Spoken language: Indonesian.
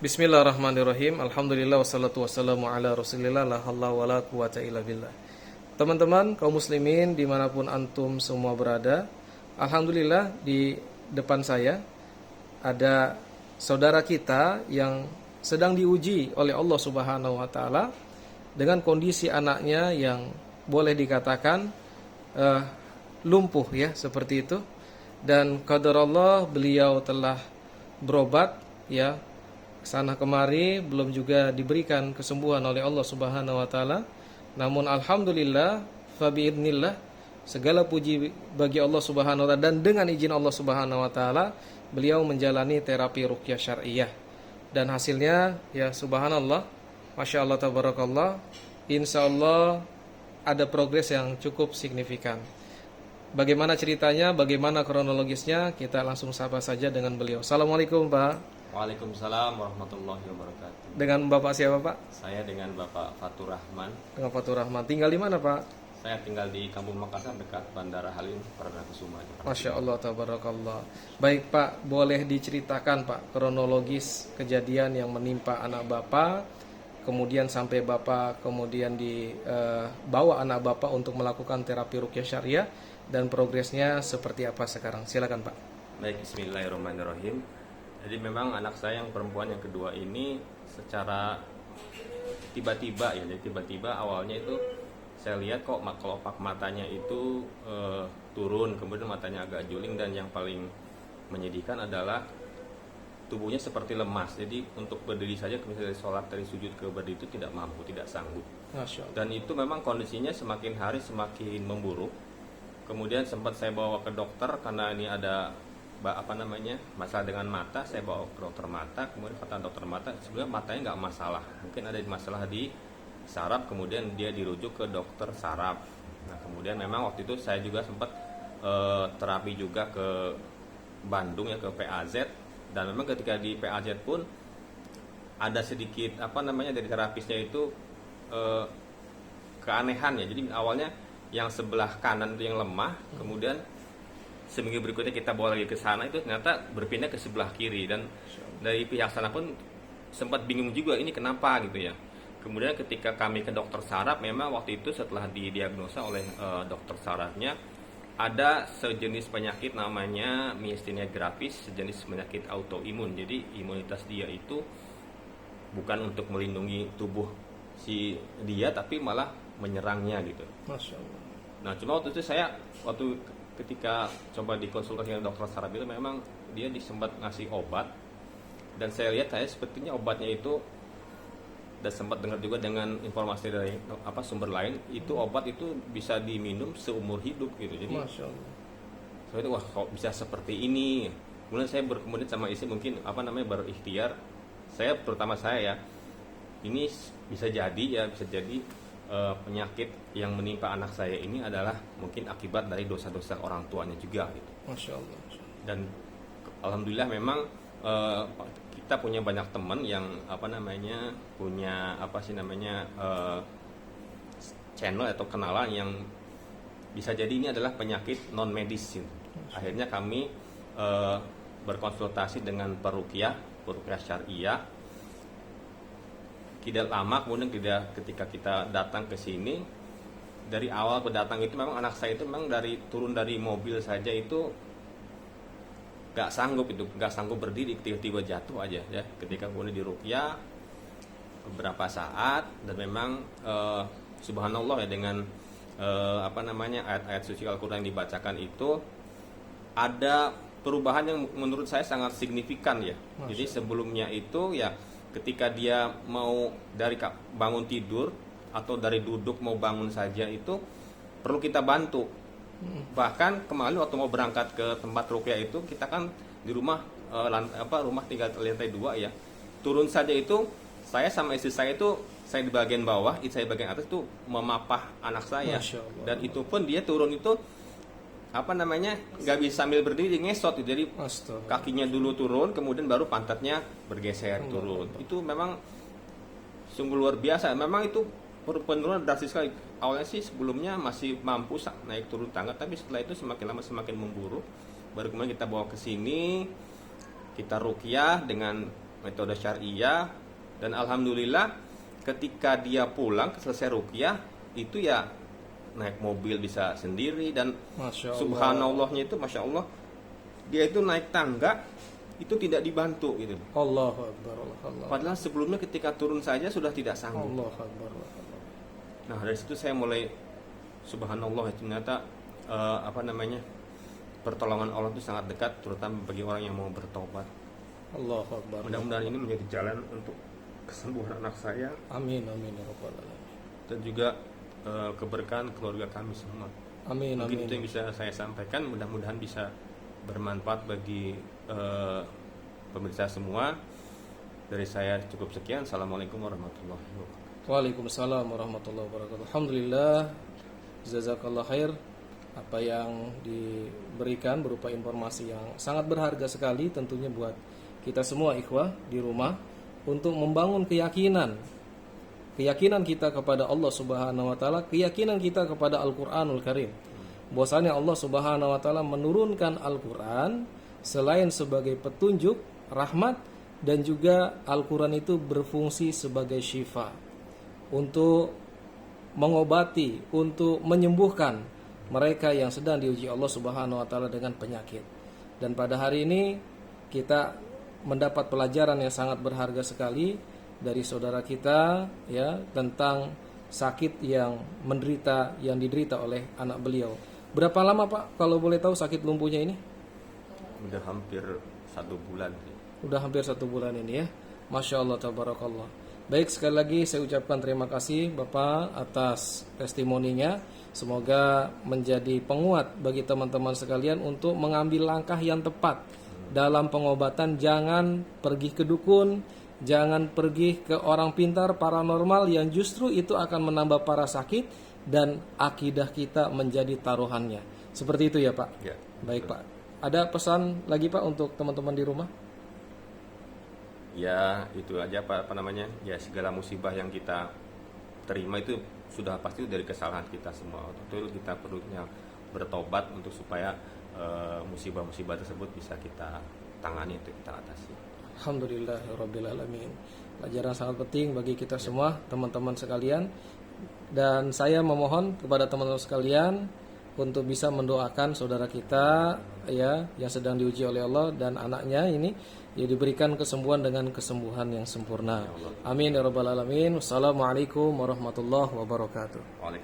Bismillahirrahmanirrahim. Alhamdulillah wassalatu wassalamu ala rasulillah la haula wala quwata illa billah. Teman-teman kaum muslimin dimanapun antum semua berada, alhamdulillah di depan saya ada saudara kita yang sedang diuji oleh Allah Subhanahu wa taala dengan kondisi anaknya yang boleh dikatakan lumpuh ya, seperti itu. Dan qadarullah beliau telah berobat ya, sana kemari, belum juga diberikan kesembuhan oleh Allah Subhanahu wa taala. Namun alhamdulillah fa biidznillah, segala puji bagi Allah Subhanahu wa taala, dan dengan izin Allah Subhanahu wa taala beliau menjalani terapi ruqyah syar'iyyah. Dan hasilnya ya subhanallah, masya Allah tabarakallah, insyaallah ada progres yang cukup signifikan. Bagaimana ceritanya, bagaimana kronologisnya, kita langsung sapa saja dengan beliau. Assalamualaikum Pak. Waalaikumsalam warahmatullahi wabarakatuh. Dengan Bapak siapa Pak? Saya dengan Bapak Fatur Rahman. Dengan Fatur Rahman. Tinggal di mana Pak? Saya tinggal di Kampung Makassar dekat Bandara Halim Perdana Kusuma. Masya Allah tabarakallah. Baik Pak, boleh diceritakan Pak kronologis kejadian yang menimpa anak Bapak, kemudian sampai Bapak kemudian dibawa anak Bapak untuk melakukan terapi ruqyah syariah, dan progresnya seperti apa sekarang? Silakan Pak. Baik, bismillahirrahmanirrahim. Jadi memang anak saya yang perempuan yang kedua ini secara tiba-tiba ya, jadi tiba-tiba awalnya itu saya lihat kok kelopak matanya itu turun, kemudian matanya agak juling, dan yang paling menyedihkan adalah tubuhnya seperti lemas. Jadi untuk berdiri saja, misalnya sholat dari sujud ke berdiri itu tidak mampu, tidak sanggup. Masya Allah. Dan itu memang kondisinya semakin hari semakin memburuk. Kemudian sempat saya bawa ke dokter karena ini ada masalah dengan mata. Saya bawa ke dokter mata, kemudian kata dokter mata sebenarnya matanya nggak masalah, mungkin ada masalah di saraf. Kemudian dia dirujuk ke dokter saraf. Nah kemudian memang waktu itu saya juga sempat terapi juga ke Bandung ya, ke PAZ. Dan memang ketika di PAZ pun ada sedikit dari terapisnya itu keanehan ya. Jadi awalnya yang sebelah kanan itu yang lemah, kemudian seminggu berikutnya kita bawa lagi ke sana, itu ternyata berpindah ke sebelah kiri. Dan dari pihak sana pun sempat bingung juga ini kenapa gitu ya. Kemudian ketika kami ke dokter saraf, memang waktu itu setelah didiagnosa oleh dokter sarafnya ada sejenis penyakit namanya myasthenia gravis, sejenis penyakit autoimun. Jadi imunitas dia itu bukan untuk melindungi tubuh si dia, tapi malah menyerangnya gitu. Masya Allah. Nah cuma waktu itu saya ketika coba dikonsultasi dengan dokter saraf itu, memang dia sempat ngasih obat, dan saya lihat sepertinya obatnya itu, dan sempat dengar juga dengan informasi dari sumber lain, itu obat itu bisa diminum seumur hidup gitu. Jadi Masya Allah. saya itu wah kok bisa seperti ini. Kemudian saya kemudian sama istri mungkin berikhtiar, terutama saya ya, ini bisa jadi penyakit yang menimpa anak saya ini adalah mungkin akibat dari dosa-dosa orang tuanya juga gitu. Masya Allah. Dan alhamdulillah memang kita punya banyak teman yang punya channel atau kenalan yang bisa jadi ini adalah penyakit non medis. Akhirnya kami berkonsultasi dengan peruqyah syariah. Tidak lama kemudian ketika kita datang ke sini, dari awal datang itu memang anak saya itu memang turun dari mobil saja itu nggak sanggup berdiri, tiba-tiba jatuh aja ya. Ketika kemudian diruqyah beberapa saat, dan memang subhanallah ya, dengan ayat-ayat suci Al-Quran yang dibacakan itu ada perubahan yang menurut saya sangat signifikan ya. Jadi sebelumnya itu ya, ketika dia mau dari bangun tidur atau dari duduk mau bangun saja itu perlu kita bantu. Bahkan kemarin waktu mau berangkat ke tempat ruqyah itu, kita kan di rumah rumah tinggal lantai 2 ya. Turun saja itu saya sama istri saya itu, saya di bagian bawah, istri saya bagian atas itu memapah anak saya. Dan itu pun dia turun itu nggak bisa sambil berdiri, ngesot gitu. Jadi kakinya dulu turun, kemudian baru pantatnya bergeser turun. Itu memang sungguh luar biasa. Memang itu penurunan drastis sekali. Awalnya sih sebelumnya masih mampu naik turun tangga, tapi setelah itu semakin lama semakin memburuk. Baru kemudian kita bawa ke sini, kita ruqyah dengan metode syariah, dan alhamdulillah ketika dia pulang selesai ruqyah itu ya naik mobil bisa sendiri, dan Masya Allah. subhanallahnya itu masya Allah, dia itu naik tangga itu tidak dibantu gitu. Allahu Akbar, Allah. Padahal sebelumnya ketika turun saja sudah tidak sanggup. Allahu Akbar, Allah. Nah dari situ saya mulai subhanallah, ternyata pertolongan Allah itu sangat dekat, terutama bagi orang yang mau bertobat. Allahu Akbar. Mudah-mudahan ini menjadi jalan untuk kesembuhan anak saya Amin, amin ya rabbal alamin. dan juga keberkahan keluarga kami semua. Amin, Mungkin amin. itu yang bisa saya sampaikan, mudah-mudahan bisa bermanfaat bagi pemirsa semua. Dari saya cukup sekian. Assalamualaikum warahmatullahi wabarakatuh. Waalaikumsalam warahmatullahi wabarakatuh. Alhamdulillah, jazakallah khair apa yang diberikan berupa informasi yang sangat berharga sekali tentunya buat kita semua ikhwah di rumah untuk membangun keyakinan kita kepada Allah Subhanahu wa taala, keyakinan kita kepada Al-Qur'anul Karim. Bahwasanya Allah Subhanahu wa taala menurunkan Al-Qur'an selain sebagai petunjuk, rahmat, dan juga Al-Qur'an itu berfungsi sebagai syifa untuk mengobati, untuk menyembuhkan mereka yang sedang diuji Allah Subhanahu wa taala dengan penyakit. Dan pada hari ini kita mendapat pelajaran yang sangat berharga sekali dari saudara kita ya tentang sakit yang diderita oleh anak beliau. Berapa lama Pak kalau boleh tahu sakit lumpuhnya ini? Udah hampir 1 bulan sih. Udah hampir 1 bulan ini ya. Masya Allah, tabarakallah. Baik, sekali lagi saya ucapkan terima kasih Bapak atas testimoninya. Semoga menjadi penguat bagi teman-teman sekalian untuk mengambil langkah yang tepat dalam pengobatan. Jangan pergi ke dukun, jangan pergi ke orang pintar paranormal yang justru itu akan menambah parah sakit dan akidah kita menjadi taruhannya. Seperti itu ya Pak? Ya. Baik Pak. Ada pesan lagi Pak untuk teman-teman di rumah? Ya itu aja Pak, ya segala musibah yang kita terima itu sudah pasti dari kesalahan kita semua. Betul, kita perlunya bertobat untuk supaya musibah-musibah tersebut bisa kita tangani, untuk kita atasi. Alhamdulillahirabbil alamin. Pelajaran sangat penting bagi kita semua, teman-teman sekalian. Dan saya memohon kepada teman-teman sekalian untuk bisa mendoakan saudara kita ya yang sedang diuji oleh Allah dan anaknya ini ya diberikan kesembuhan dengan kesembuhan yang sempurna. Amin ya rabbal alamin. Wassalamualaikum warahmatullahi wabarakatuh.